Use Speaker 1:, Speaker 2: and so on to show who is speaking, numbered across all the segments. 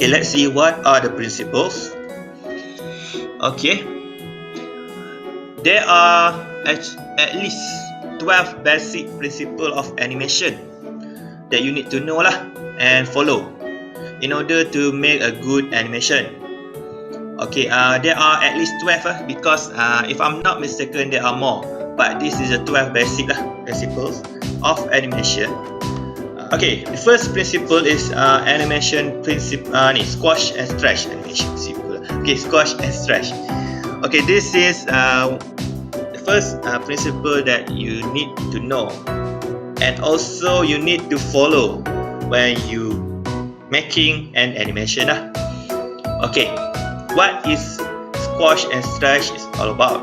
Speaker 1: Okay, let's see what are the principles. Okay, there are at least 12 basic principles of animation that you need to know lah and follow in order to make a good animation. Okay, there are at least 12 because if I'm not mistaken there are more, but this is the 12 basic principles of animation. Okay, the first principle is animation principle squash and stretch animation principle. Okay, squash and stretch. Okay, this is the first principle that you need to know, and also you need to follow when you making an animation lah. Okay, what is squash and stretch is all about?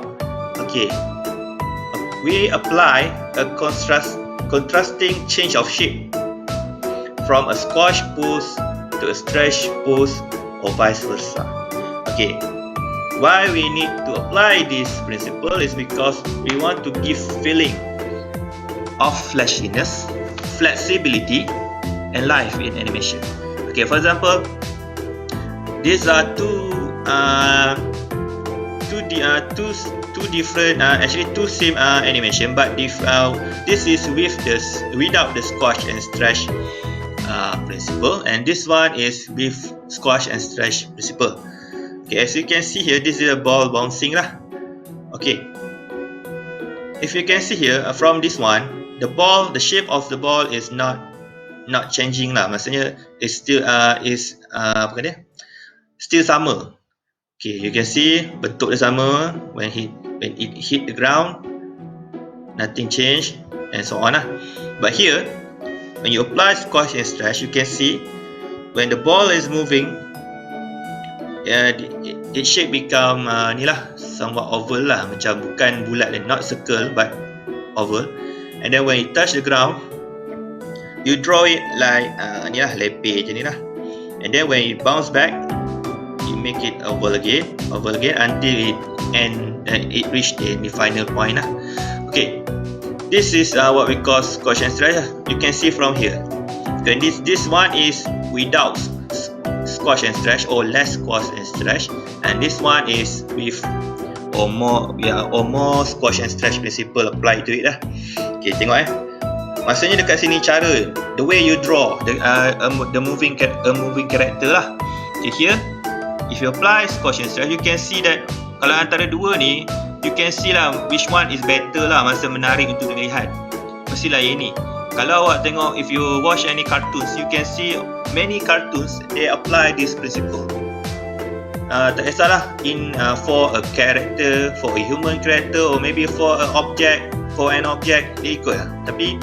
Speaker 1: Okay, we apply a contrasting change of shape from a squash pose to a stretch pose or vice versa. Okay, why we need to apply this principle is because we want to give feeling of fleshiness, flexibility and life in animation. Okay, for example, these are two different actually two same animation, but this is without the squash and stretch principle, and this one is with squash and stretch principle. Okay, as you can see here, this is a ball bouncing lah. Okay, if you can see here from this one, the shape of the ball is not changing lah. Maksudnya is still still sama. Okay, you can see bentuk dia sama when it hit the ground, nothing change and so on lah. But here, when you apply squash and stretch, you can see when the ball is moving, its shape become ni lah, somewhat oval lah, macam bukan bulat, not circle but oval. And then when it touch the ground, you draw it like ni lah, lepeh je ni lah. And then when it bounce back, you make it oval again until it reach the final point lah. Okay, this is what we call squash and stretch lah. You can see from here. Okay, this one is without squash and stretch or less squash and stretch, and this one is with or more squash and stretch principle apply to it lah. Okay, tengok maksudnya dekat sini cara the way you draw the moving character lah. Okay, here if you apply squash and stretch, you can see that kalau antara dua ni, you can see lah which one is better lah, masa menarik untuk dilihat. Mestilah yang ni. Kalau awak tengok, if you watch any cartoons, you can see many cartoons they apply this principle. Tak kisahlah for a character, for a human character, or maybe for an object, dia ikut lah. Tapi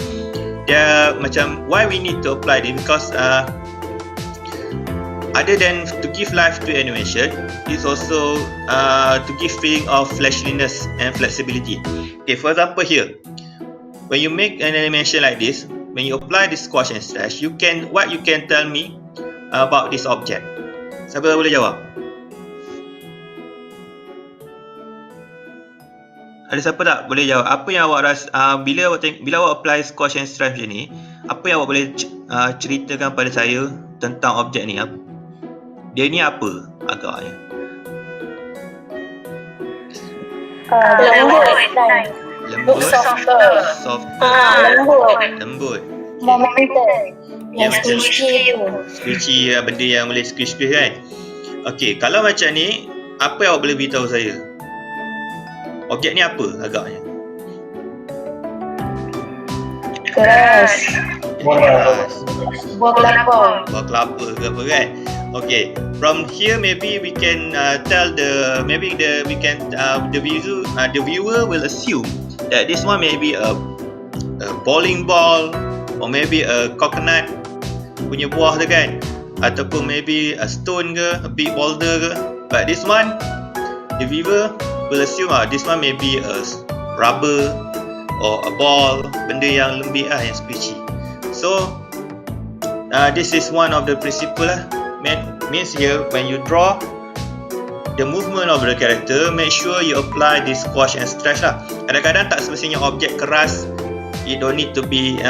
Speaker 1: dia macam why we need to apply this, because other than to give life to animation, it's also to give feeling of fleshiness and flexibility. Okay, for example here, when you make an animation like this, when you apply this squash and stretch, what you can tell me about this object? Siapa boleh jawab? Ada siapa tak boleh jawab? Apa yang awak rasa bila awak apply squash and stretch macam ni, apa yang awak boleh ceritakan pada saya tentang objek ni? Dia ni apa agaknya? Lembut, lembut, squishy, benda yang boleh squish kan. Okey, kalau macam ni, apa yang awak boleh beritahu saya? Objek ni apa agaknya?
Speaker 2: Keras. Buah
Speaker 1: kelapa ke apa kan? Okay, from here maybe we can tell the viewer will assume that this one may be a bowling ball, or maybe a coconut punya buah tu kan, ataupun maybe a stone ke, a big boulder ke. But this one, the viewer will assume this one may be a rubber or a ball, benda yang lembik lah, yang squishy. So this is one of the principle lah. Means here when you draw the movement of the character, make sure you apply this squash and stretch lah. Kadang-kadang tak semestinya objek keras, it don't need to be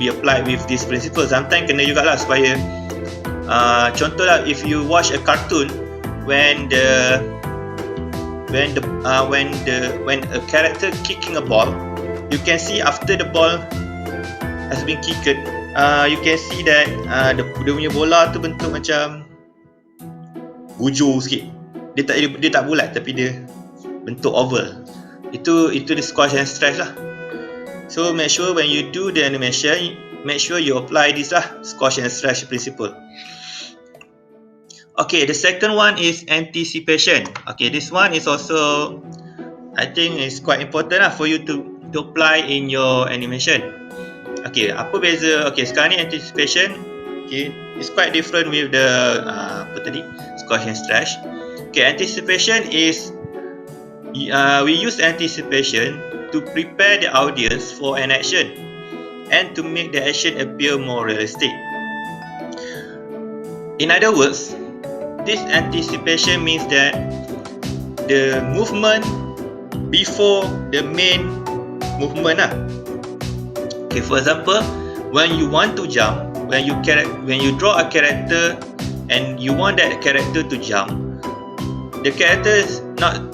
Speaker 1: applied with this principle. Sometimes kena jugalah supaya Contohlah, if you watch a cartoon, when a character kicking a ball, you can see after the ball has been kicked, you can see that dia punya bola tu bentuk macam bujur sikit. Dia tak bulat tapi dia bentuk oval. Itu the squash and stretch lah. So make sure when you do the animation, make sure you apply this lah, squash and stretch principle. Okay, the second one is anticipation. Okay, this one is also, I think is quite important lah for you to apply in your animation. Okay, apa beza? Okay, sekarang ni anticipation. Okay, it's quite different with the apa tadi? Squash and stretch. Okay, anticipation is we use anticipation to prepare the audience for an action and to make the action appear more realistic. In other words, this anticipation means that the movement before the main movement lah. Okay, for example, when you want to jump, when you draw a character and you want that character to jump, the character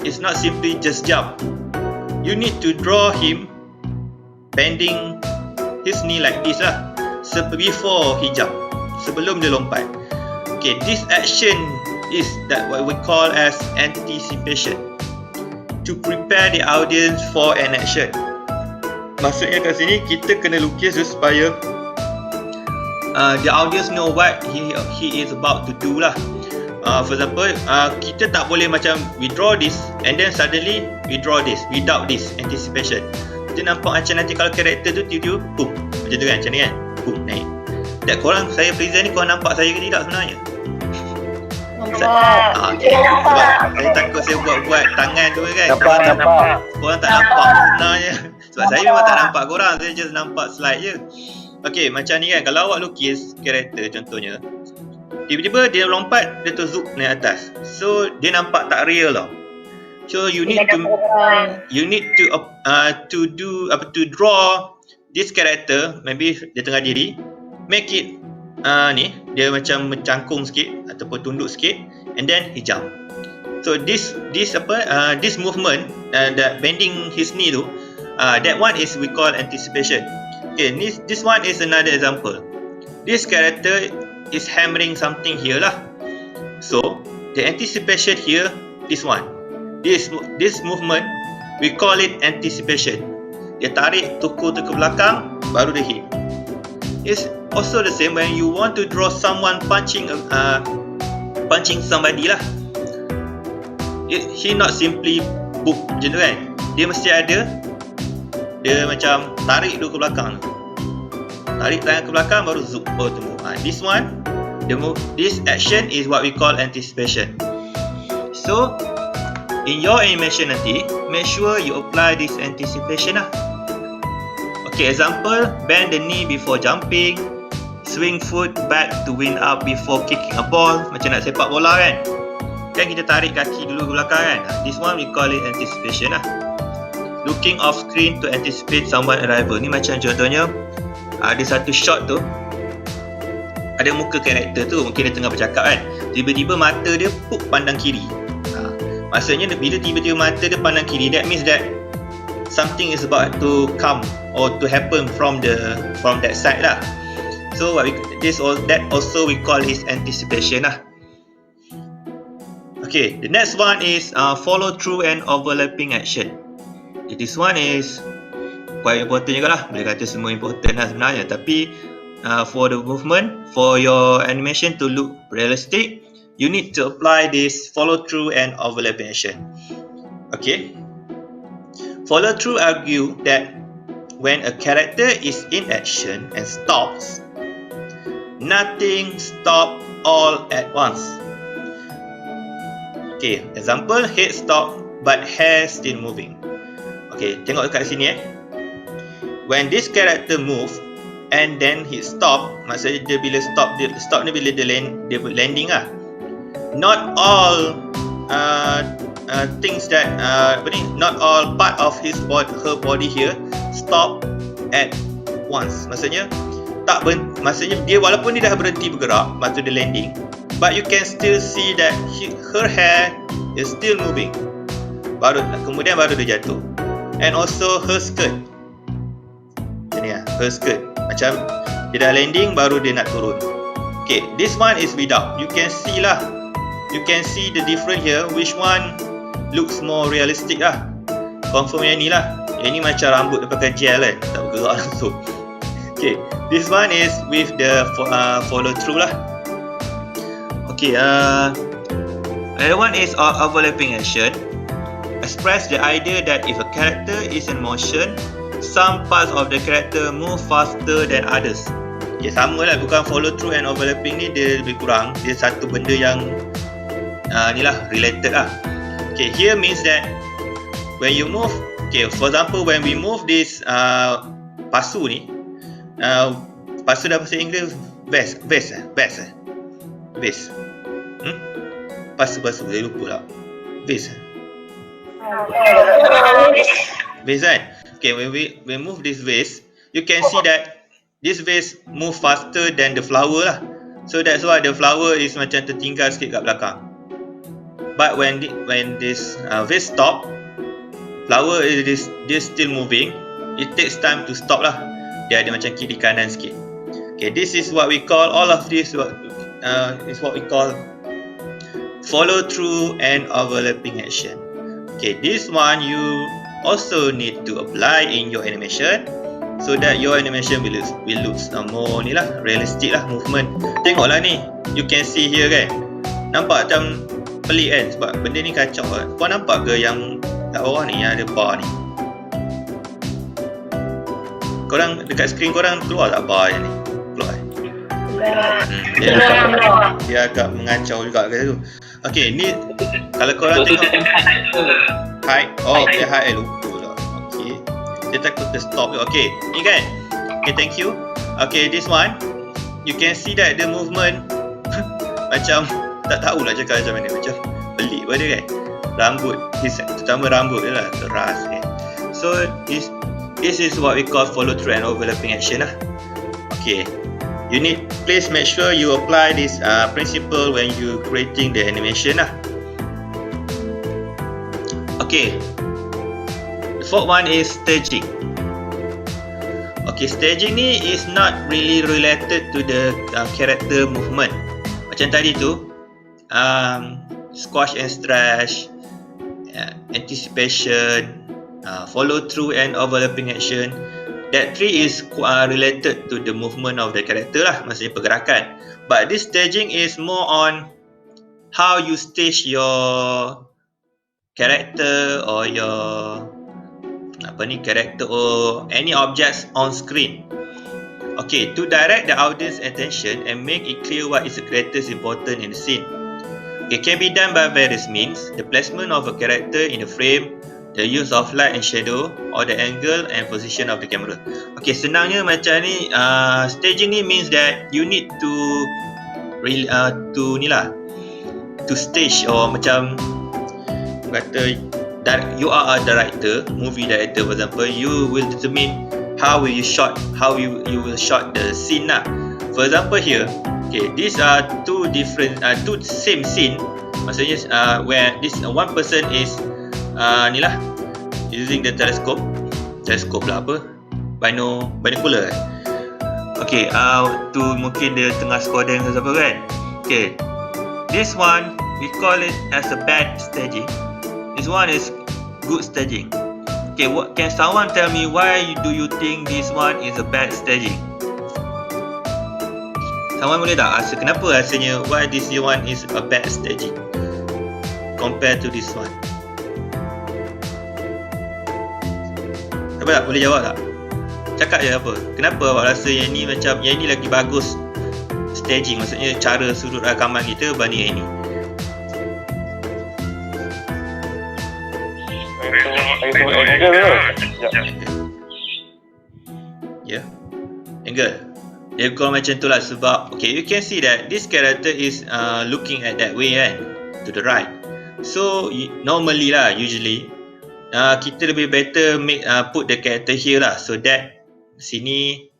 Speaker 1: is not simply just jump. You need to draw him bending his knee like this lah, before he jump, sebelum dia lompat. Okay, this action is that what we call as anticipation, to prepare the audience for an action. Maksudnya kat sini kita kena lukis supaya the audience know what he is about to do lah. For example, kita tak boleh macam we draw this and then suddenly we draw this without this anticipation. Kita nampak macam nanti kalau karakter tu tiba-tiba boom, macam tu kan, macam ni kan, boom, naik. Tak, korang, saya present ni korang nampak saya ke tidak sebenarnya?
Speaker 2: Nampak.
Speaker 1: Sebab saya takut saya buat tangan tu kan.
Speaker 2: Nampak.
Speaker 1: Korang tak nampak sebenarnya. Sebab saya memang tak nampak korang, saya just nampak slide je. Okay, macam ni kan, kalau awak lukis karakter contohnya, tiba-tiba dia lompat, dia terzoom naik atas. So dia nampak tak real tau. So you need to draw this character, maybe dia tengah diri, make it ni dia macam mencangkung sikit ataupun tunduk sikit, and then he jump. So this movement, that bending his knee tu, that one is we call anticipation. Okay, this one is another example. This character is hammering something here lah. So the anticipation here, this one, this movement, we call it anticipation. Dia tarik tuku ke belakang, baru dia hit. It's also the same when you want to draw someone punching somebody lah. He not simply book je tu kan. Dia mesti ada, dia macam tarik dulu ke belakang. Tarik tangan ke belakang baru zoom, baru tunggu. This one, this action is what we call anticipation. So in your animation nanti, make sure you apply this anticipation lah. Okay, example, bend the knee before jumping, swing foot back to wind up before kicking a ball. Macam nak sepak bola kan, kan kita tarik kaki dulu ke belakang kan. This one we call it anticipation lah. Looking off screen to anticipate someone arrival. Ni macam contohnya, ada satu shot tu, ada muka karakter tu, mungkin dia tengah bercakap kan, tiba-tiba mata dia pandang kiri. Maksudnya bila tiba-tiba mata dia pandang kiri, that means that something is about to come or to happen from that side lah. So that also we call is anticipation lah. Okay, the next one is follow through and overlapping action. Okay, this one is quite important juga lah. Boleh kata semua important lah sebenarnya, tapi for the movement, for your animation to look realistic, you need to apply this follow through and overlapping action. Okay, follow through argue that when a character is in action and stops, nothing stop all at once. Okay, example, head stop but hair still moving. Okay, tengok dekat sini when this character move and then he stop, maksudnya dia bila stop ni bila dia landing lah. Not all things that not all part of her body here stop at once. Maksudnya maksudnya dia walaupun dia dah berhenti bergerak masa dia landing, but you can still see that her hair is still moving. Kemudian baru dia jatuh. And also her skirt. Ini her skirt. Macam dia dah landing baru dia nak turun. Okay, this one is without. You can see lah. You can see the difference here. Which one looks more realistic lah. Confirm yang ni lah. Yang ni macam rambut dia pakai gel kan. Tak bergerak langsung. Okay, this one is with the follow through lah. Okay, another one is overlapping action. Express the idea that if a character is in motion, some parts of the character move faster than others. Okay, sama lah, bukan follow through and overlapping ni dia lebih kurang. Dia satu benda yang ni lah, related lah. Okay, here means that when you move, okay, for example, when we move this pasu ni, pasu dah bahasa Inggeris vest. Pasu, saya lupa lah. Vest kan? Okay, when we move this vase, you can see that this vase move faster than the flower lah. So that's why the flower is macam tertinggal sikit kat belakang. But when this vase stop, flower is still moving. It takes time to stop lah. Dia ada macam kiri kanan sikit. Okay, this is what we call, all of this is what we call follow through and overlapping action. Okay, this one you also need to apply in your animation so that your animation will look more ni lah, realistic lah movement. Tengoklah ni, you can see here kan, nampak macam pelik kan, sebab benda ni kacau kan. Kau nampak ke yang kat bawah ni, yang ada bar ni? Korang dekat skrin korang keluar tak bar yang ni? Keluar dia agak mengacau juga kat situ. Okay, ni kalau korang tengok hide, okay, hide lupa lah. Okay, dia takut stop. Okay, ni kan. Okay, thank you. Okay, this one you can see that the movement macam tak tahulah cakap macam mana, macam pelik pada kan. Rambut, terutama rambut dia lah keras kan. So this is what we call follow through and overlapping action lah. Okay, please make sure you apply this principle when you creating the animation lah. Okay, the fourth one is staging. Okay, staging ni is not really related to the character movement. Macam tadi tu, squash and stretch, anticipation, follow through and overlapping action. That three is related to the movement of the character lah, maksudnya pergerakan. But this staging is more on how you stage your character or your character or any objects on screen. Okay, to direct the audience attention and make it clear what is the character's important in the scene. It can be done by various means: the placement of a character in the frame, the use of light and shadow, or the angle and position of the camera. Okay, senangnya macam ni, staging ni means that you need to stage, or macam kata you are a director, movie director for example, you will determine how you will shot the scene lah. For example here, okay, these are two same scene, maksudnya where this one person is ni lah, using the telescope lah apa, binocular kan. Okay, tu mungkin dia tengah squadding ke apa kan. Okay, this one we call it as a bad staging. This one is good staging. Okay, can someone tell me why do you think this one is a bad staging? Someone boleh tak rasa kenapa rasanya why this one is a bad staging compared to this one? Siapa tak boleh jawab tak? Cakap je apa. Kenapa awak rasa yang ni macam yang ni lagi bagus staging, maksudnya cara sudut rakaman kita banding yang ni? Ya, angle. Dia call macam tu lah sebab okay, you can see that this character is looking at that way kan, to the right. So normally lah, usually kita lebih better put the character here lah, so that sini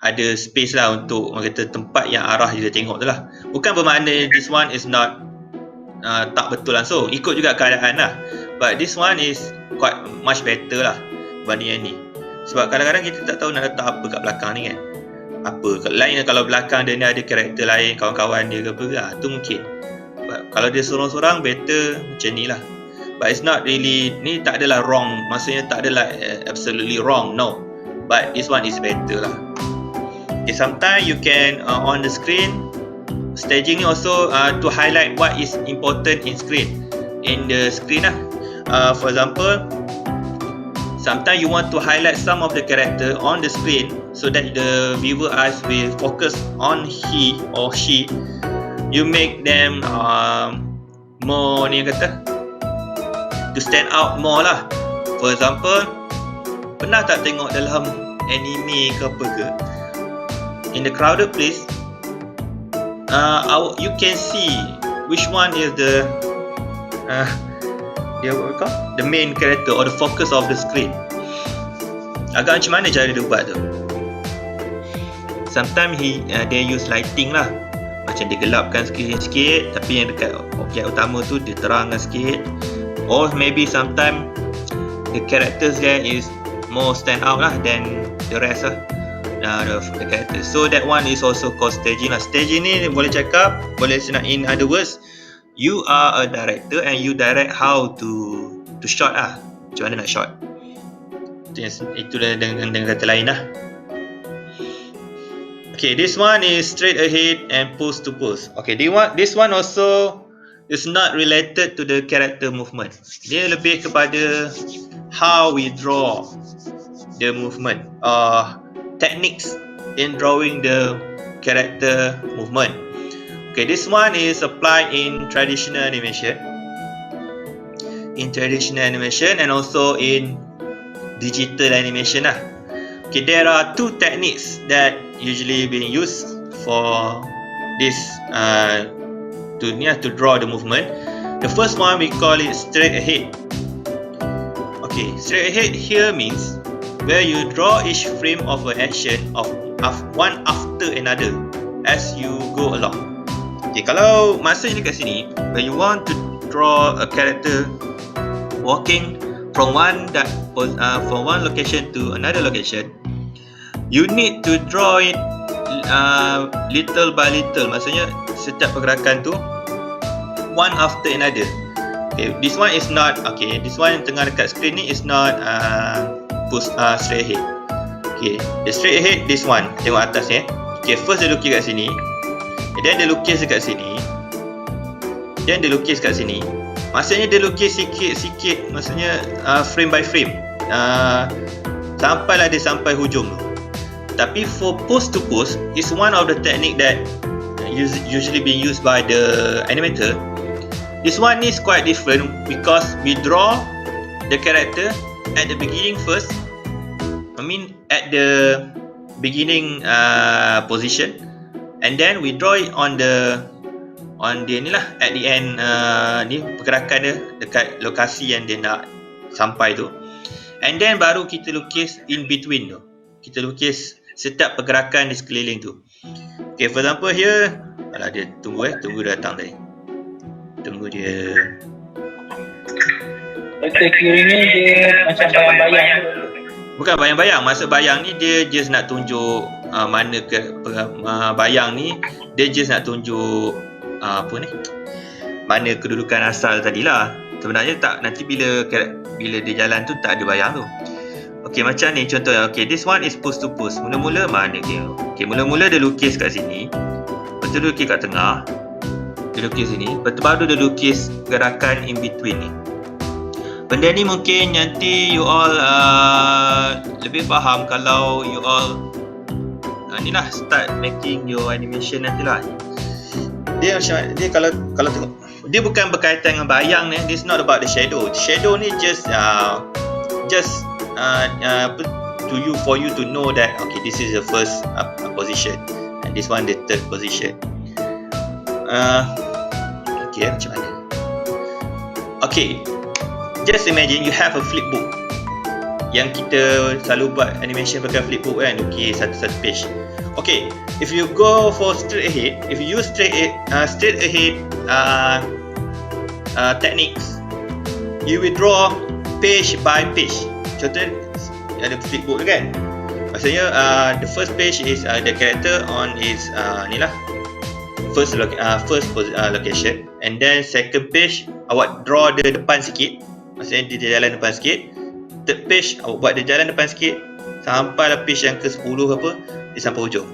Speaker 1: ada space lah untuk orang kata tempat yang arah dia tengok tu lah. Bukan bermakna this one is not tak betul langsung, ikut juga keadaan lah, but this one is quite much better lah berbanding yang ni. Sebab kadang-kadang kita tak tahu nak letak apa kat belakang ni kan, apa lain kalau belakang dia ni ada karakter lain, kawan-kawan dia ke apa ke, tu mungkin. But kalau dia sorang-sorang better macam ni lah. But it's not really, ni tak adalah wrong, maksudnya tak adalah absolutely wrong, no, but this one is better lah. Okay, sometimes you can on the screen staging ni also to highlight what is important in the screen lah. For example, sometimes you want to highlight some of the character on the screen so that the viewer eyes will focus on he or she. You make them more ni kata to stand out more lah. For example, pernah tak tengok dalam anime ke apa ke, in the crowded place, you can see which one is the the main character or the focus of the screen. Agak macam mana cara dia buat tu? Sometimes they use lighting lah, macam dia gelapkan sikit, tapi yang dekat objek utama tu dia terangkan sikit. Or maybe sometimes the characters there is more stand out lah than the rest lah, the characters. So that one is also called staging lah. Staging ni boleh cakap, boleh in other words, you are a director and you direct how to shot lah, macam mana nak shot. Itu dengan kata lain lah. Okay, this one is straight ahead and pose to pose. Okay, this one also is not related to the character movement. Dia lebih kepada how we draw the movement, techniques in drawing the character movement. Okay, this one is applied in traditional animation, and also in digital animation lah. Okay, there are two techniques that usually being used for this to draw the movement. The first one we call it straight ahead. Okay, straight ahead here means where you draw each frame of an action of one after another as you go along. Okay, kalau maksudnya dekat sini, when you want to draw a character walking from one location to another location, you need to draw it little by little. Maksudnya setiap pergerakan tu one after another. Okay, this one is not, okay, this one yang tengah dekat screen ni is not straight ahead. Okay, the straight ahead, this one, tengok atas ni. Okay, first dia lukis kat sini, then dia lukis dekat sini, then dia lukis kat sini. Maksudnya dia lukis sikit-sikit, maksudnya frame by frame, sampailah dia sampai hujung tu. Tapi for pose to pose is one of the technique that usually being used by the animator. This one is quite different because we draw the character at the beginning first. I mean at the beginning position, and then we draw it on the ni lah at the end, ni pergerakan dia dekat lokasi yang dia nak sampai tu, and then baru kita lukis in between tu. Kita lukis setiap pergerakan di sekeliling tu. Okay, for example here, alah dia tunggu dia datang tadi. Tunggu dia.
Speaker 2: Okay, kiranya dia macam bayang-bayang.
Speaker 1: Bukan bayang-bayang, maksud bayang ni dia just nak tunjuk mana ke bayang ni, dia just nak tunjuk apa ni, mana kedudukan asal tadilah. Sebenarnya tak, nanti bila dia jalan tu tak ada bayang tu. Okay, macam ni contohnya. Okay, this one is pose to pose. Mula-mula mana dia? Okay, mula-mula dia lukis kat sini, lepas tu dia lukis kat tengah, dia lukis sini, lepas tu baru dia lukis gerakan in between ni. Benda ni mungkin nanti you all lebih faham kalau you all ni lah start making your animation nantilah. Dia macam dia kalau tengok, dia bukan berkaitan dengan bayang ni. This not about the shadow. Shadow ni just for you to know that okay, this is the first position and this one the third position. Okay, macam mana? Okay, just imagine you have a flipbook yang kita selalu buat animation pakai flipbook kan. Okay, satu-satu page. Okay, if you go for straight ahead, if you use straight ahead techniques, you will draw page by page. Contohnya ada flipboard kan. Maksudnya the first page is the character on its ni lah first location, and then second page awak draw dia depan sikit, maksudnya dia jalan depan sikit. Third page awak buat dia jalan depan sikit sampai page yang ke-10 apa, dia sampai hujung.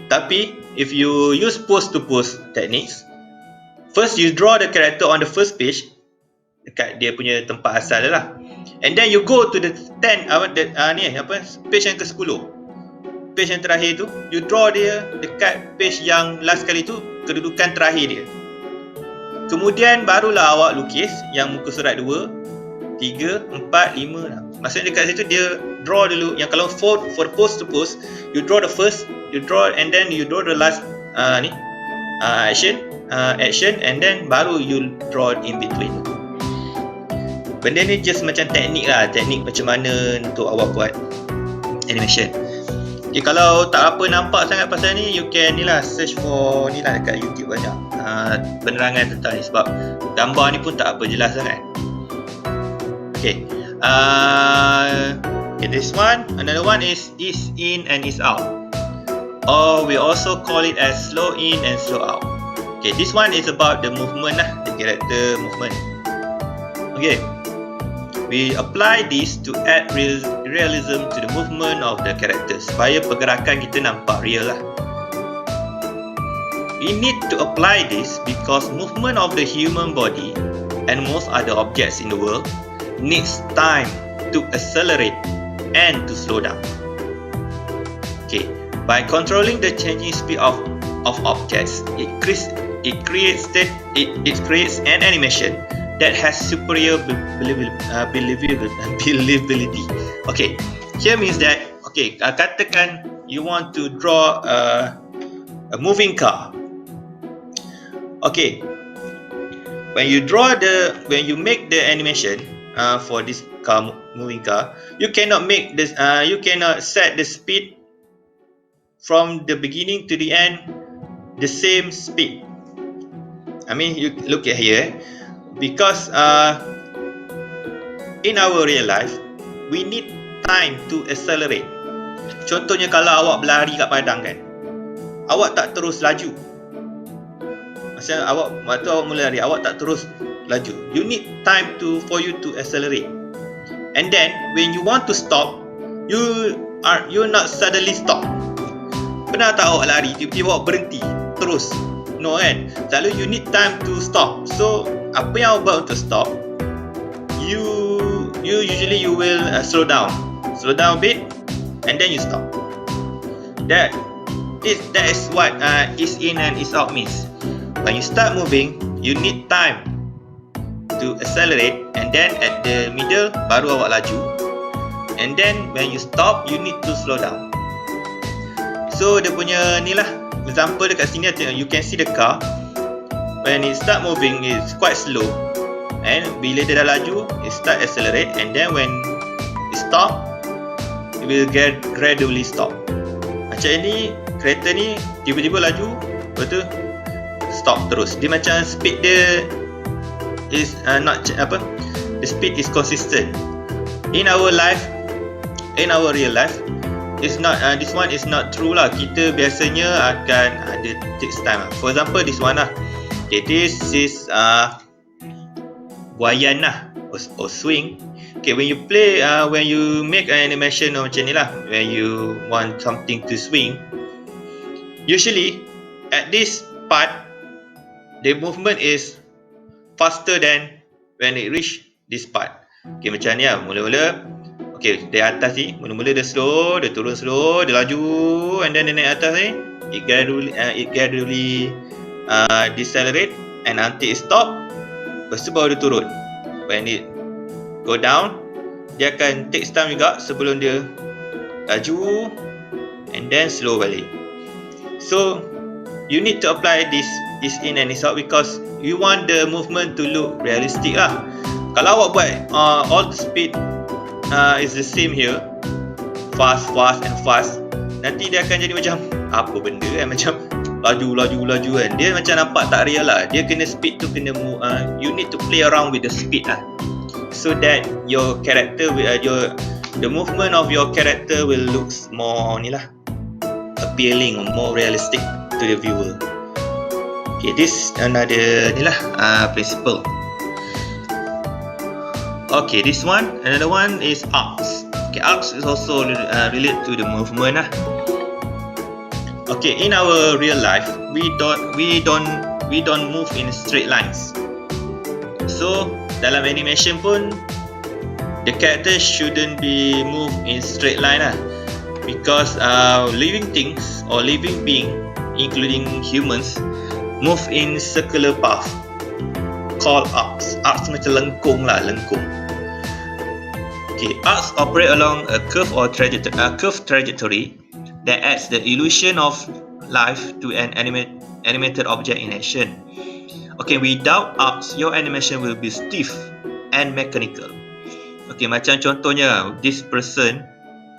Speaker 1: Tapi if you use post to post techniques, first you draw the character on the first page dekat dia punya tempat asal dia lah, and then you go to the 10 page yang ke-10, page yang terakhir tu you draw dia dekat page yang last kali tu, kedudukan terakhir dia. Kemudian barulah awak lukis yang muka surat 2, 3, 4, 5. Maksudnya dekat situ dia draw dulu yang kalau for post to post, you draw the first, you draw and then you draw the last action, and then baru you draw in between. Benda ni just macam teknik lah, teknik macam mana untuk awak buat animation. Okay, kalau tak apa nampak sangat pasal ni, you can ni lah search for ni lah dekat YouTube banyak penerangan tentang ni, sebab gambar ni pun tak apa jelas sangat. Okay, this one, another one is in and is out, or we also call it as slow in and slow out. Okay, this one is about the movement lah, the character movement. Okay, we apply this to add realism to the movement of the characters, supaya pergerakan kita nampak real lah. We need to apply this because movement of the human body and most other objects in the world needs time to accelerate and to slow down. Okay, by controlling the changing speed of objects, it creates an animation that has superior believability. Okay, here means that, okay, katakan you want to draw a moving car. Okay, when you make the animation for this moving car, you cannot set the speed from the beginning to the end the same speed. I mean, you look at here, because in our real life we need time to accelerate. Contohnya kalau awak berlari kat padang kan, awak tak terus laju. Maksudnya waktu awak mula lari, awak tak terus laju. You need time for you to accelerate. And then when you want to stop, you not suddenly stop. Pernah tak awak lari tiba-tiba awak berhenti terus? No kan? Selalu you need time to stop. So apa yang awak buat untuk stop, you usually you will slow down a bit, and then you stop. That is what is in and is out means. When you start moving, you need time to accelerate, and then at the middle baru awak laju, and then when you stop, you need to slow down. So dia punya ni lah example dekat sini, you can see the car when it start moving it's quite slow, and bila dia dah laju it start accelerate, and then when it stop it will gradually stop. Macam ni kereta ni tiba-tiba laju, lepas tu stop terus. Dia macam speed dia is the speed is consistent. In our real life, it's not this one is not true lah. Kita biasanya akan ada takes time. For example, this one lah. Okay, this is buayan lah, or swing. Okay, when you play when you make an animation macam ni lah, when you want something to swing, usually at this part the movement is faster than when it reach this part. Okay, macam ni lah. Mula-mula, okay, dari atas ni, mula-mula dia slow, dia turun slow, dia laju, and then dia naik atas ni, it gradually decelerate, and nanti it stop, lepas tu baru dia turun. When it go down, dia akan take time juga sebelum dia laju, and then slow balik. So, you need to apply this in and this out because you want the movement to look realistic lah. Kalau awak buat all the speed is the same here, fast, nanti dia akan jadi macam apa benda kan, macam laju kan. Dia macam nampak tak real lah. Dia kena speed tu kena you need to play around with the speed lah, so that your character will the movement of your character will looks more ni lah, appealing or more realistic to the viewer. Okay, this another ni lah principle. Okay, this one, another one is arcs. Okay, arcs is also related to the movement lah. Okay, in our real life, we don't move in straight lines. So dalam animation pun, the character shouldn't be moved in straight line lah, because living things or living being, including humans, move in circular path called arcs. Arcs macam lengkung lah, lengkung. Okay, arcs operate along a curve or trajectory that adds the illusion of life to an animated object in action. Okay, without arcs, your animation will be stiff and mechanical. Okay, macam contohnya, this person,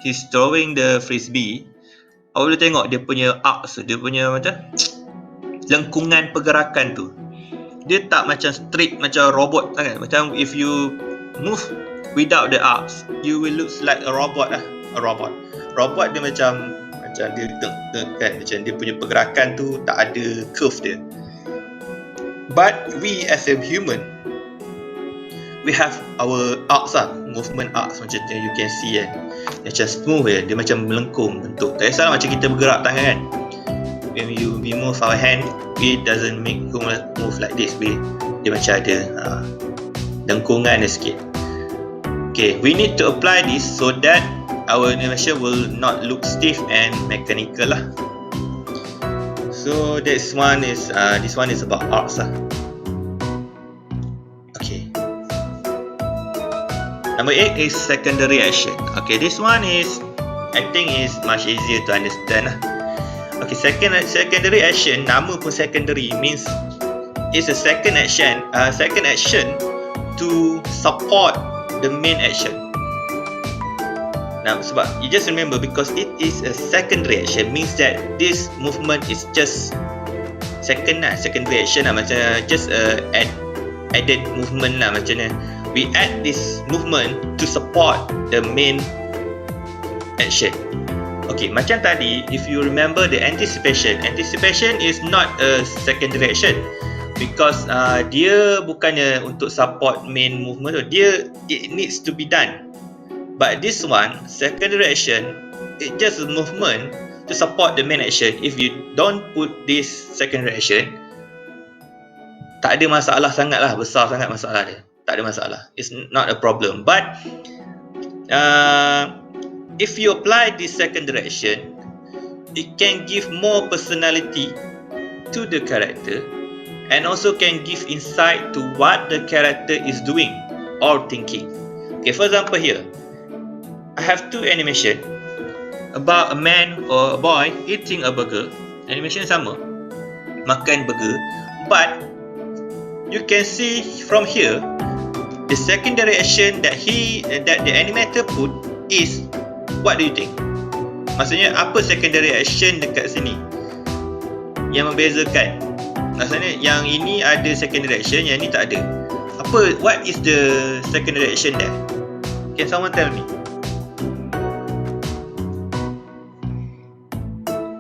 Speaker 1: he's throwing the frisbee. Awak boleh tengok dia punya arcs, dia punya macam lengkungan pergerakan tu. Dia tak macam straight macam robot sangat. Macam if you move without the arcs, you will look like a robot lah. A robot dia macam dia kan, macam dia punya pergerakan tu tak ada curve dia. But we as a human, we have our arcs lah, movement arcs macam you can see kan. Macam smooth dia macam melengkung bentuk. Tak kisahlah macam kita bergerak tangan kan. When we move our hand, it doesn't move like this. Dia macam ada lengkungan dia sikit. Okay, we need to apply this so that our animation will not look stiff and mechanical lah. So this one is about arcs lah. Okay. Number 8 is secondary action. Okay, this one is, I think is much easier to understand lah. Okay, secondary action, nama pun secondary means it's a second action to support the main action. Now, sebab you just remember, because it is a secondary action means that this movement is just secondary action lah, macam just added movement lah, macam ni. We add this movement to support the main action. Okay, macam tadi, if you remember the anticipation is not a secondary action, because dia bukannya untuk support main movement tu, it needs to be done. But this one, secondary action, it just a movement to support the main action. If you don't put this secondary action, tak ada masalah sangat lah, besar sangat masalah dia. Tak ada masalah, it's not a problem. But if you apply this secondary action, it can give more personality to the character, and also can give insight to what the character is doing or thinking. Okay, for example here, I have two animation about a man or a boy eating a burger. Animation sama, makan burger, but you can see from here the secondary action that the animator put is, what do you think? Maksudnya apa secondary action dekat sini yang membezakan? Maksudnya yang ini ada secondary action, yang ini tak ada. What is the secondary action there? Can someone tell me?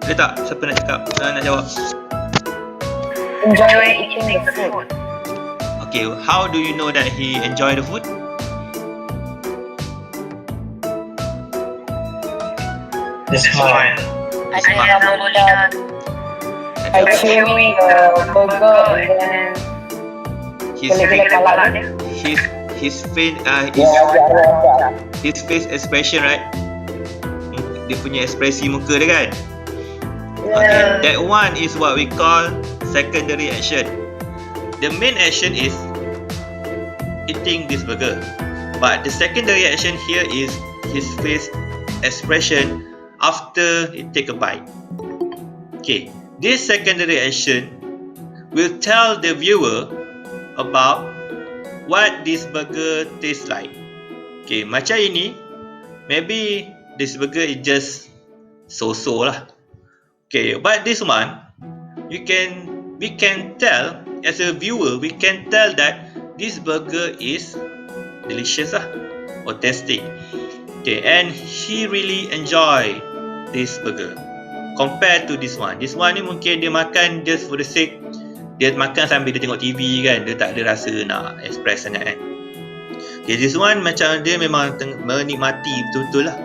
Speaker 1: Ada tak? Siapa nak cakap? Nak jawab?
Speaker 3: Enjoy eating the food.
Speaker 1: Okay, how do you know that he enjoy the food?
Speaker 2: The smile.
Speaker 3: I chewing the burger and then
Speaker 1: his face expression, right? Dia punya ekspresi muka dia kan? Okay, that one is what we call secondary action. The main action is eating this burger, but the secondary action here is his face expression after he take a bite. Okay, this secondary action will tell the viewer about what this burger tastes like. Okay, macam ini, maybe this burger is just so-so lah. Okay, but this one, we can tell as a viewer, we can tell that this burger is delicious or tasty. Okay, and he really enjoy this burger compared to this one. This one ni mungkin dia makan just for the sake, dia makan sambil dia tengok TV kan, dia tak ada rasa nak express sangat kan. Okay, this one macam dia memang menikmati betul-betul lah.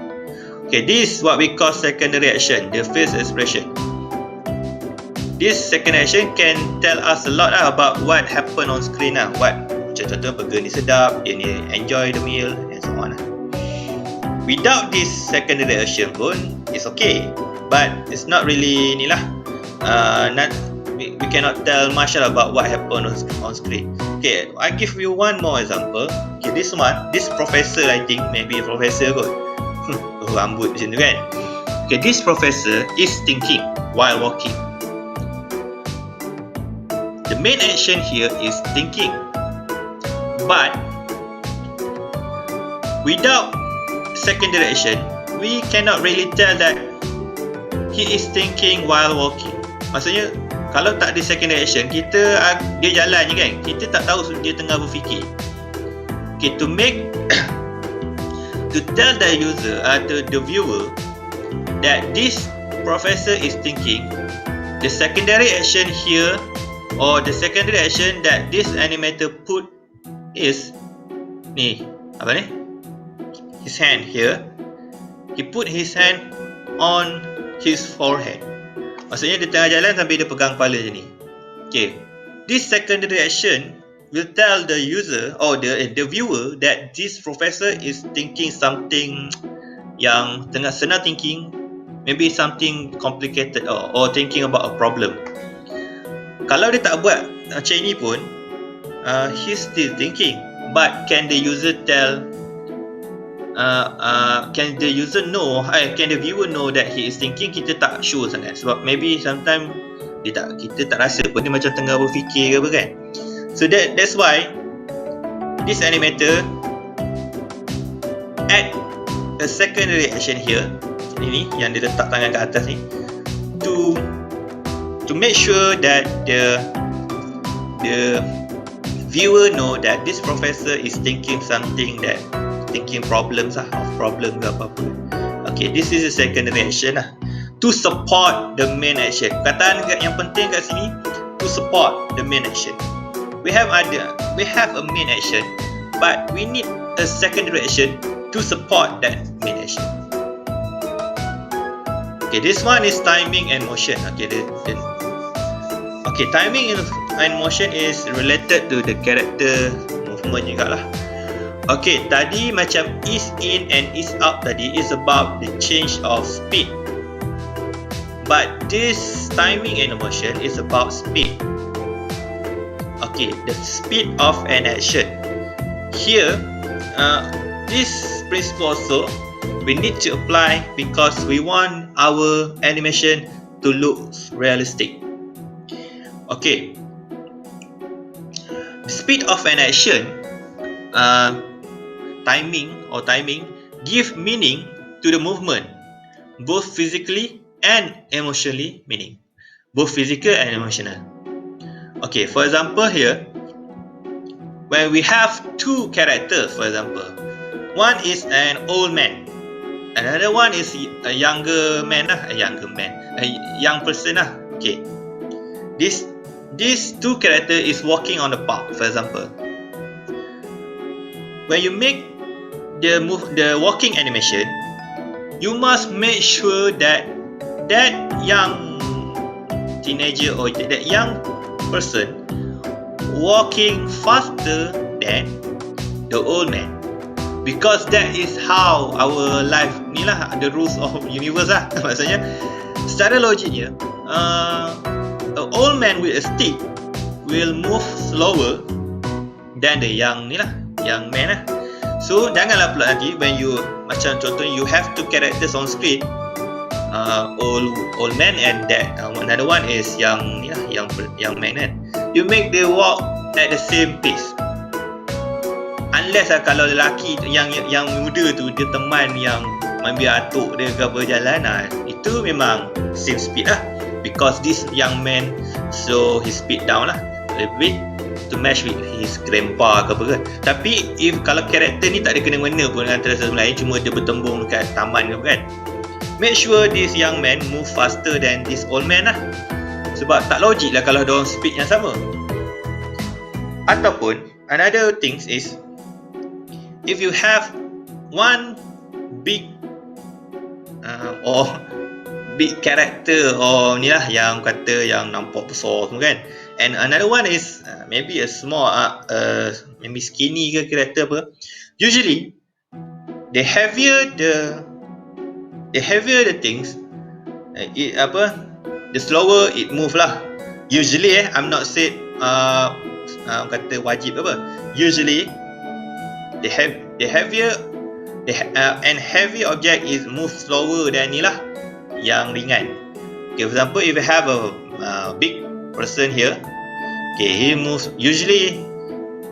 Speaker 1: Okay, this what we call secondary action, the face expression. This second action can tell us a lot about what happen on screen lah. What, macam contoh burger ni sedap, dia ni enjoy the meal and so on lah. Without this secondary action pun, it's okay. But it's not really ni lah. We cannot tell much about what happened on screen. Okay, I give you one more example. Okay, this one, this professor, I think maybe a professor kot. Rambut macam tu kan. Okay, this professor is thinking while walking. The main action here is thinking, but without secondary action, we cannot really tell that he is thinking while walking. Maksudnya, kalau tak ada secondary action, dia jalan je kan, kita tak tahu dia tengah berfikir. Okay, to tell the user, the viewer, that this professor is thinking, the secondary action here, or the secondary action that this animator put is ni, apa ni? His hand here. He put his hand on his forehead. Maksudnya dia tengah jalan sambil dia pegang kepala je ni. Okay, this secondary action will tell the user or the viewer that this professor is thinking something yang senang thinking, maybe something complicated or thinking about a problem. Kalau dia tak buat macam ini pun, he's still thinking. But can the user tell? Can the user know? Can the viewer know that he is thinking? Kita tak sure sangat. Sebab maybe sometimes kita tak rasa pun dia macam tengah berfikir ke apa kan. So that's why this animator add a secondary action here. Ini yang dia letak tangan kat atas ni, to make sure that the viewer know that this professor is thinking something, that thinking problems of problem ke apa-apa. Okay, this is a secondary action lah, to support the main action. Kataan yang penting kat sini, to support the main action. We have a main action, but we need a secondary action to support that main action. Okay, this one is timing and motion. Okay, timing and motion is related to the character movement juga lah. Okay, tadi macam ease in and ease out tadi is about the change of speed. But this timing and motion is about speed. Okay, the speed of an action. Here, this principle also we need to apply because we want our animation to look realistic. Okay, the speed of an action, timing give meaning to the movement, both physically and emotionally meaning, both physical and emotional. Okay, for example here, when we have two characters, for example, one is an old man, another one is a younger man, a young person lah. Okay, these two character is walking on the park, for example. When you make the walking animation, you must make sure that young teenager or that young person walking faster than the old man, because that is how our life ni lah, the rules of universe lah. Maksudnya secara logiknya, an old man with a stick will move slower than the young man lah. So janganlah pula nanti when you macam contoh you have two characters on screen, old man and that another one is young man kan. You make the walk at the same pace. Unless kalau lelaki yang muda tu dia teman yang ambil atuk dia ke apa jalan, itu memang same speed lah. because this young man slow his speed down lah a little bit to match with his grandpa ke apa ke. Tapi if kalau karakter ni tak ada kena-mena pun antara satu lain, cuma dia bertembung dekat taman ke kan, make sure this young man move faster than this old man lah. Sebab tak logik lah kalau diorang speed yang sama. Ataupun another things is, if you have one big or big character or ni lah yang kata yang nampak besar semua kan, and another one is maybe a small maybe skinny ke character apa, usually the heavier the things, the slower it move lah. Usually I'm not said kata wajib apa, usually the heavier and heavy object is move slower than ni lah yang ringan. Okay, for example, if you have a big person here, okay, he moves, usually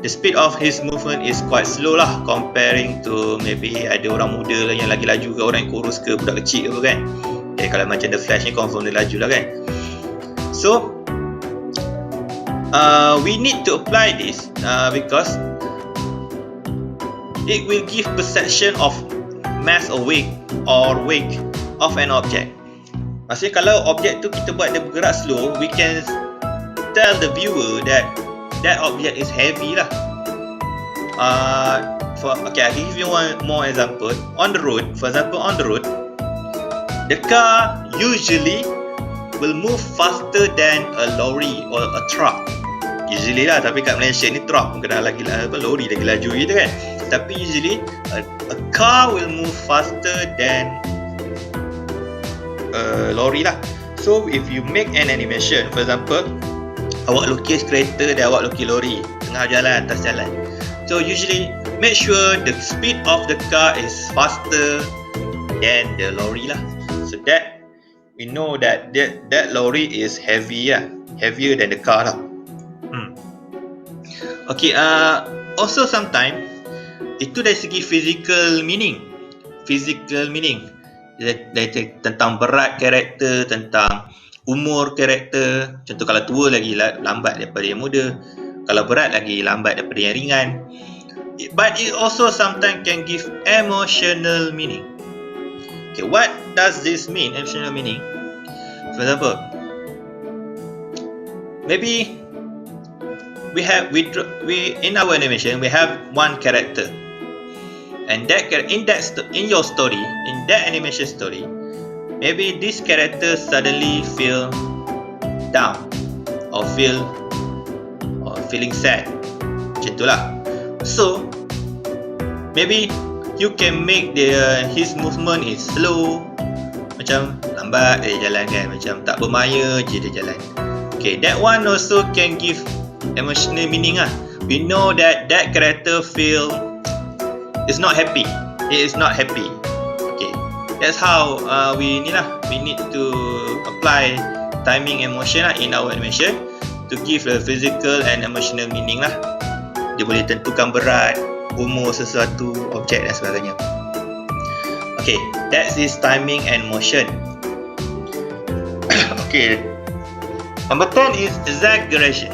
Speaker 1: the speed of his movement is quite slow lah comparing to maybe ada orang muda lah yang lagi laju ke, orang yang kurus ke, budak kecil ke kan. Okay, kalau macam The Flash ni confirm dia laju lah kan. So we need to apply this because it will give perception of mass or weight of an object. Maksudnya kalau objek tu kita buat dia bergerak slow, we can tell the viewer that that object is heavy lah. Okay, I give you one more example. On the road, for example, on the road, the car usually will move faster than a lorry or a truck. Usually lah, tapi kat Malaysia ni truck mungkin lagi lorry lagi laju gitu kan. Tapi usually a car will move faster than lorry lah. So if you make an animation, for example, awak lukis kereta dan awak lukis lori tengah jalan, atas jalan. So usually make sure the speed of the car is faster than the lorry lah. So that we know that that lorry is heavy lah, heavier than the car lah. Okay, also sometimes itu dari segi physical meaning. Tentang berat karakter, tentang umur karakter. Contoh kalau tua lagi lambat daripada yang muda, kalau berat lagi lambat daripada yang ringan. But it also sometimes can give emotional meaning. Okay, what does this mean, emotional meaning? For example, maybe we in our animation we have one character, and that in your story, in that animation story, maybe this character suddenly feel down or feeling sad, macam itulah. So maybe you can make his movement is slow, macam lambat dia jalan kan, macam tak bermaya je dia jalan. Okay, that one also can give emotional meaning lah. We know that character is not happy. He is not happy. Okay, that's how we need to apply timing emotion lah in our animation to give a physical and emotional meaning lah. Dia boleh tentukan berat, umur sesuatu, objek dan sebagainya. Okay, that is timing and motion. Okay, number 10 is exaggeration.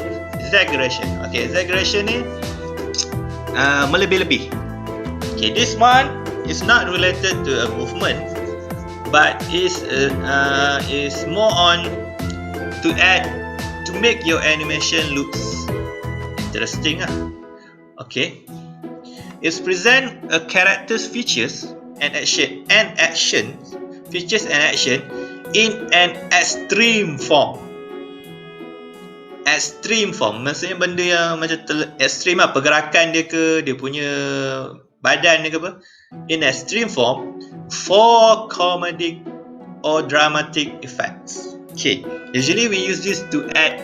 Speaker 1: Okay, exaggeration ni melebih-lebih. Okay, this one is not related to a movement, but is more on to make your animation looks interesting lah. Okay, it's present a character's features and action in an extreme form. Extreme form maksudnya benda yang macam extreme lah, pergerakan dia ke, dia punya badan dia ke apa, in extreme form for comedic or dramatic effects. Okay, usually we use this to add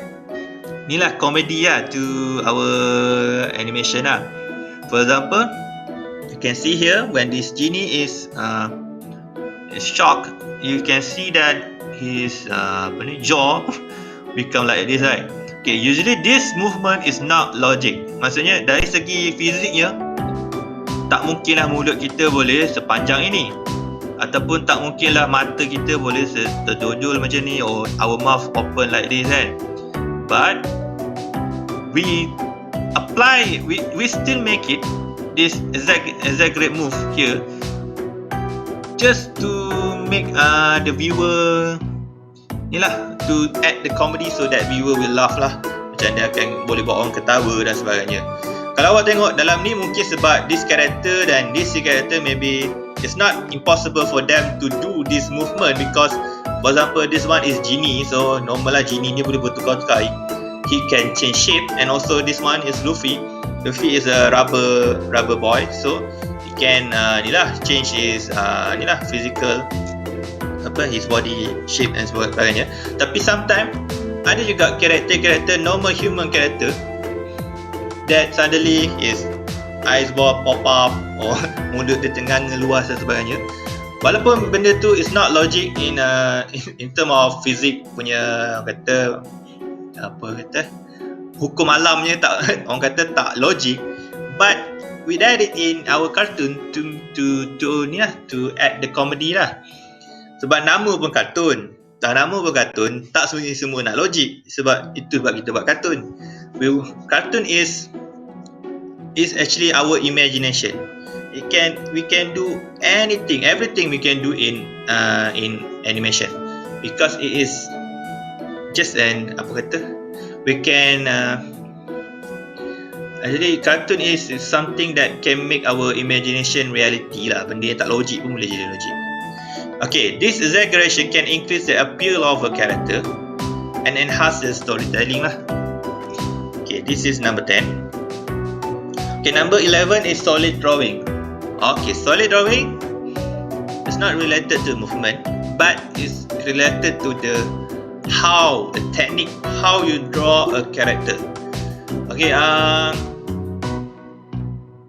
Speaker 1: ni lah comedy lah to our animation lah. For example, you can see here when this genie is shocked, you can see that his jaw become like this, right? Okay, usually this movement is not logic. Maksudnya dari segi fiziknya tak mungkinlah mulut kita boleh sepanjang ini. Ataupun tak mungkin lah mata kita boleh terjojol macam ni, or our mouth open like this kan. But we apply, we still make it this exaggerate move here just to make the viewer ni lah, to add the comedy so that viewer will laugh lah. Macam dia akan boleh buat orang ketawa dan sebagainya. Kalau awak tengok dalam ni, mungkin sebab this character dan this character, maybe it's not impossible for them to do this movement, because for example this one is genie, so normal lah genie ni boleh bertukar-tukar, he can change shape. And also this one is Luffy is a rubber boy, so he can ni lah change his ni lah physical his body shape dan sebagainya. Tapi sometimes ada juga karakter normal human character that suddenly his eyes pop up, or mulut dia tengah ngeluas dan sebagainya. Walaupun benda tu is not logic in term of physics punya hukum alamnya, tak orang kata tak logik, but we add it in our cartoon to ni lah, to add the comedy lah. Sebab nama pun kartun, tak semua nak logik. Sebab itu sebab kita buat kartun. Cartoon is actually our imagination. We can do everything we can do in animation, because it is just we can jadi cartoon is something that can make our imagination reality lah. Benda yang tak logik pun boleh jadi logik. Okay, this exaggeration can increase the appeal of a character and enhance the storytelling lah. Okay, this is number 10. Okay, number 11 is solid drawing. Okay, solid drawing is not related to movement, but is related to the technique, how you draw a character. Okay,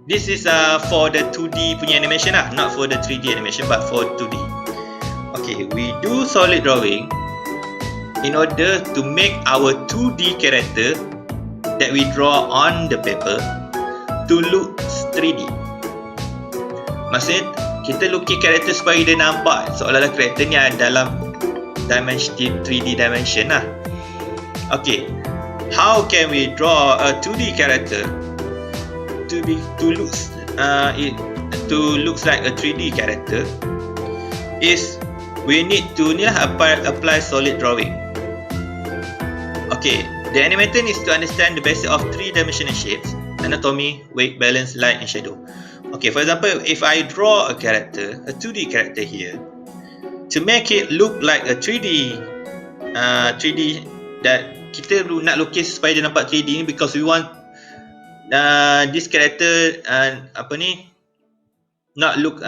Speaker 1: this is for the 2D punya animation lah, not for the 3D animation, but for 2D. Okay, we do solid drawing in order to make our 2D character that we draw on the paper to look 3D. Maksudnya kita lukis karakter supaya dia nampak seolah-olah karakter ni ada dalam dimension 3D dimension lah. Okay, how can we draw a 2D character to looks like a 3D character? Is we need to apply solid drawing. Okay, the animator needs to understand the basic of 3-dimensional shapes, anatomy, weight, balance, light and shadow. Okay, for example, if I draw a 2D character here, to make it look like a 3D that kita nak lukis supaya dia nampak 3D ni, because we want this character not look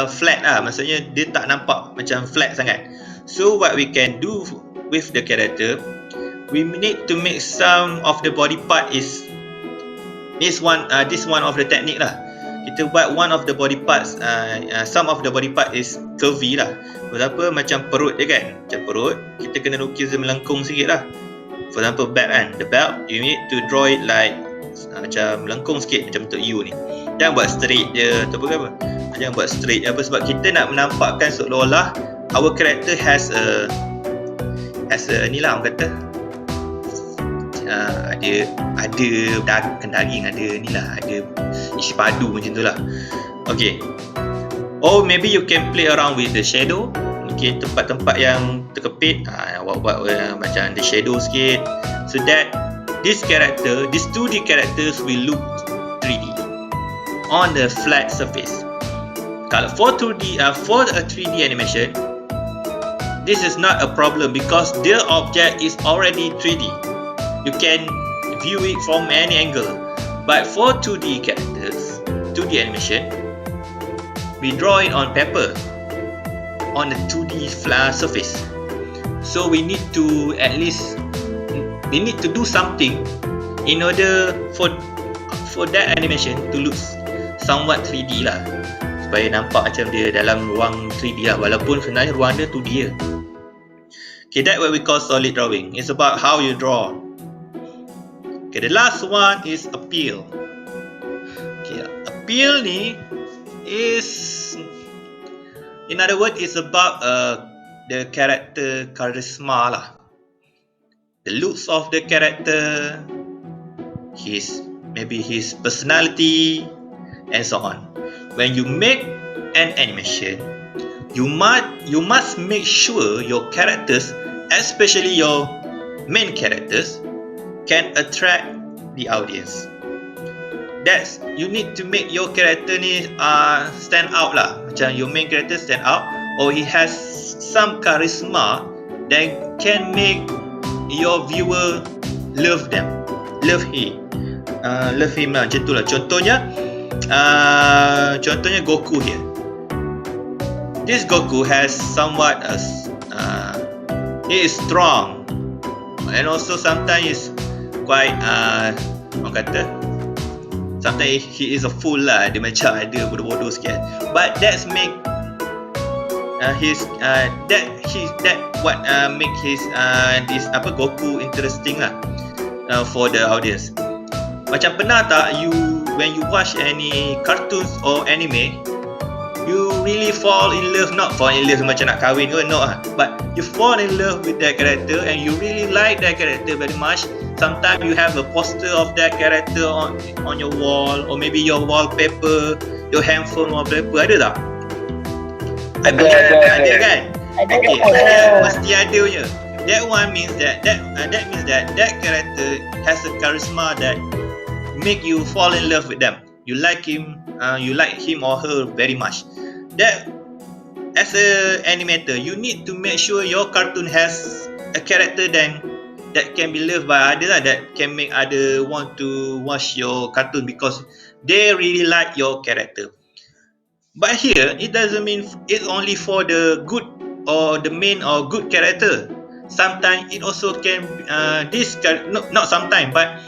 Speaker 1: flat lah, maksudnya dia tak nampak macam flat sangat. So what we can do with the character, we need to make some of the body part is this one of the technique lah. Kita buat one of the body parts, some of the body part is curvy lah. For example, macam perut dia kan, macam perut kita kena lukis dia melengkung sikit lah. For example, belt kan, the belt you need to draw it like macam melengkung sikit, macam bentuk U ni. Jangan buat straight je ataupun apa. Jangan buat straight apa, sebab kita nak menampakkan seolah-olah our character has a ni lah orang kata ada daging, ada ni lah, ada isi padu macam tu lah. Okay, or maybe you can play around with the shadow. Okay, tempat-tempat yang terkepit, buat macam the shadow sikit, so that these 2D characters will look 3D on the flat surface. Kalau for a 3D animation, this is not a problem because their object is already 3D. You can view it from any angle. But for 2D characters, 2D animation, we draw it on paper on a 2D flat surface. So we need to do something in order for that animation to look somewhat 3D lah, supaya nampak macam dia dalam ruang 3D lah, walaupun sebenarnya ruang dia 2D je. Okay, that's what we call solid drawing. It's about how you draw. Okay, the last one is appeal. Okay, appeal ni is In other words, it's about the character charisma lah. The looks of the character, maybe his personality, and so on. When you make an animation, you must make sure your characters, especially your main characters, can attract the audience. You need to make your character ni stand out lah. Macam your main character stand out, or he has some charisma that can make your viewer love him lah. Macam tu lah. Contohnya Goku here. This Goku has somewhat he is strong, and also sometimes is quite orang kata sometimes he is a fool lah. Dia macam ada bodoh-bodoh sikit. But that's make make his Goku interesting lah for the audience. Macam pernah tak when you watch any cartoons or anime, you really fall in love, not fall in love macam nak kahwin ke, no, but you fall in love with that character and you really like that character very much. Sometimes you have a poster of that character on your wall, or maybe your wallpaper, your handphone wallpaper. Ada tak? Ada kan? Okay, mesti ada punya. That one means that character has a charisma that make you fall in love with them. You like him or her very much. That as an animator, you need to make sure your cartoon has a character that can be loved by others, that can make others want to watch your cartoon because they really like your character. But here, it doesn't mean it's only for the good or the main or good character. Sometimes it also can not sometimes, but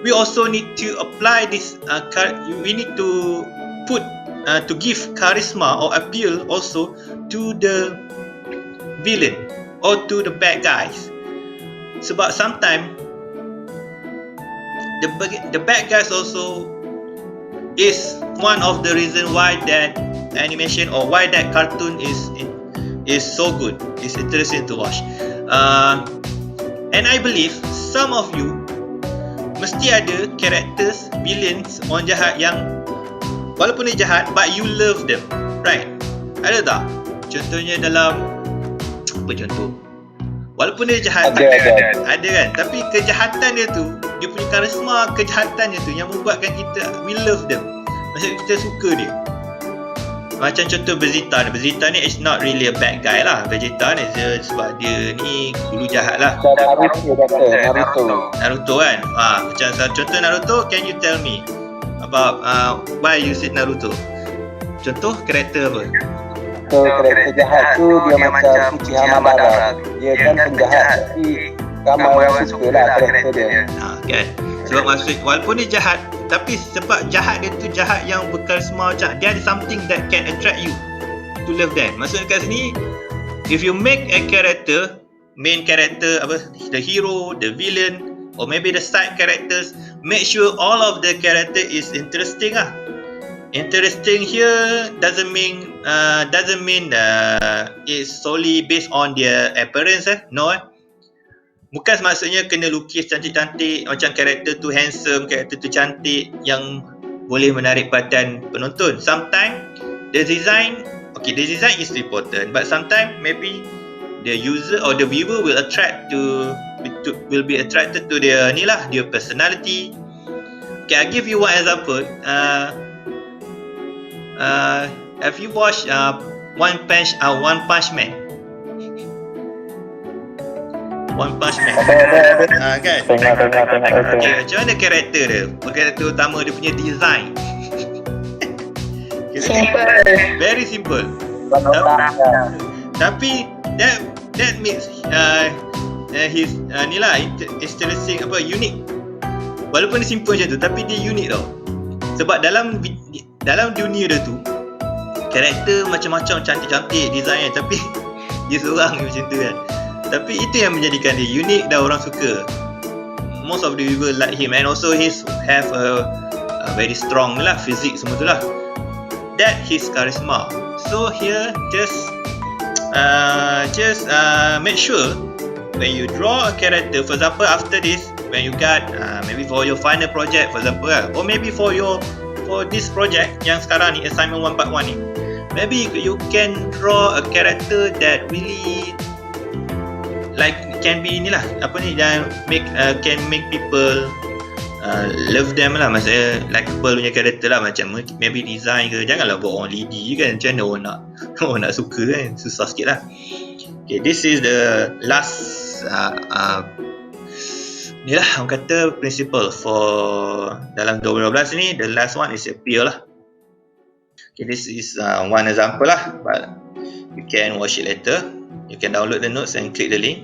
Speaker 1: we also need to apply this. We need to put to give charisma or appeal also to the villain or to the bad guys. Sebab sometimes the bad guys also is one of the reason why that animation or why that cartoon is so good, is interesting to watch. And I believe some of you mesti ada characters, villains, orang jahat yang walaupun dia jahat but you love them, right? Ada tak? Contohnya dalam apa contoh? Walaupun dia jahat, ada kan? Tapi kejahatan dia tu, dia punya karisma kejahatan dia tu yang membuatkan kita we love them. Maksudnya kita suka dia. Macam contoh Vegeta ni is not really a bad guy lah. Vegeta ni sebab dia ni dulu jahat lah. Naruto kan? Macam contoh Naruto, can you tell me about why you said Naruto? Contoh karakter apa?
Speaker 2: Karakter jahat tu dia macam Uchiha Madara. Dia kan penjahat, tapi ramai orang suka lah karakter dia.
Speaker 1: Kan? Sebab maksud walaupun dia jahat, tapi sebab jahat dia tu jahat yang berkarisma, macam dia ada something that can attract you to love them. Maksudnya kat sini, if you make a character, main character, the hero, the villain, or maybe the side characters, make sure all of the character is interesting lah. Interesting here doesn't mean it's solely based on their appearance, no. Bukan maksudnya kena lukis cantik-cantik macam karakter tu handsome, karakter tu cantik yang boleh menarik perhatian penonton. Sometimes the design is important, but sometimes maybe the user or the viewer will be attracted to their personality. Okay, I give you one example. Have you watched One Punch Man? One Punch Man. Kan?
Speaker 2: Tengok.
Speaker 1: Okay, macam mana karakter dia? Karakter utama dia punya design.
Speaker 3: Simple.
Speaker 1: Very simple. Tapi that makes his interesting, unique. Walaupun dia simple macam tu, tapi dia unik tau. Sebab dalam dunia dia tu, karakter macam-macam cantik-cantik design, tapi dia seorang macam tu kan. Tapi itu yang menjadikan dia unik dan orang suka. Most of the people like him, and also he have a very strong lah physique semua tu lah. that his charisma. So here just make sure when you draw a character, for example after this, when you got maybe for your final project for example or maybe for this project yang sekarang ni assignment 141 ni, maybe you can draw a character that really like can be ni lah apa ni, dan can make people love them lah, maksudnya likeable punya character lah, macam maybe design ke, janganlah buat orang lidi kan, macam mana orang nak suka kan, susah sikit lah. Okay, this is the last ni lah orang kata principle for dalam 2012 ni. The last one is appeal lah. Okay, this is one example lah, but you can watch it later. You can download the notes and click the link.